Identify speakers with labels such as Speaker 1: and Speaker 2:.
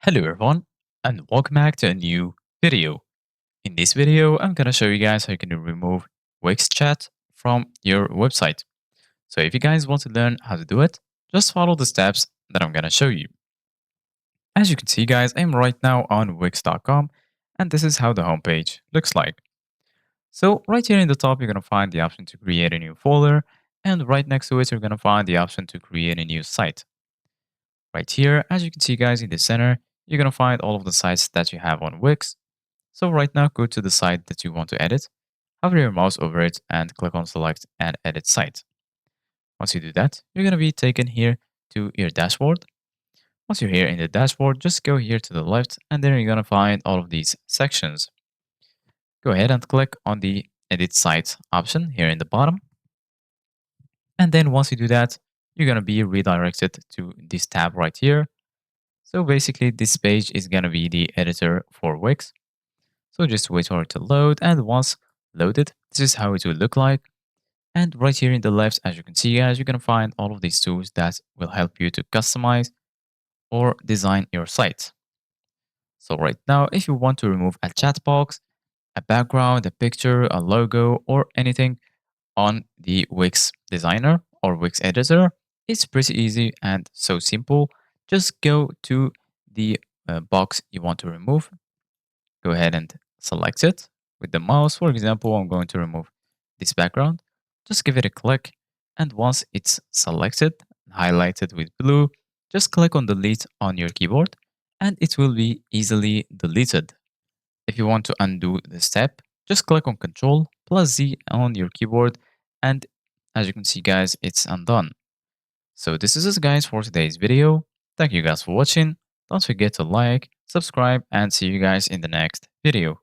Speaker 1: Hello everyone and welcome back to a new video. In this video, I'm gonna show you guys how you can remove Wix chat from your website. So if you guys want to learn how to do it, just follow the steps that I'm gonna show you. As you can see guys, I'm right now on Wix.com and this is how the homepage looks like. So right here in the top, you're gonna find the option to create a new folder, and right next to it, you're gonna find the option to create a new site. Right here, as you can see guys in the center, you're gonna find all of the sites that you have on Wix. So right now, go to the site that you want to edit, hover your mouse over it, and click on Select and Edit Site. Once you do that, you're going to be taken here to your dashboard. Once you're here in the dashboard, just go here to the left, and then you're going to find all of these sections. Go ahead and click on the Edit Site option here in the bottom. And then once you do that, you're going to be redirected to this tab right here. So basically, this page is going to be the editor for Wix. So just wait for it to load, and once loaded, this is how it will look like. And right here in the left, as you can see guys, you're going to find all of these tools that will help you to customize or design your site. So right now, if you want to remove a chat box, a background, a picture, a logo, or anything on the Wix designer or Wix editor, it's pretty easy and so simple. Just go to the box you want to remove. Go ahead and select it with the mouse. For example, I'm going to remove this background. Just give it a click. And once it's selected, highlighted with blue, just click on delete on your keyboard and it will be easily deleted. If you want to undo the step, just click on Ctrl plus Z on your keyboard. And as you can see, guys, it's undone. So this is it, guys, for today's video. Thank you guys for watching. Don't forget to like, subscribe, and see you guys in the next video.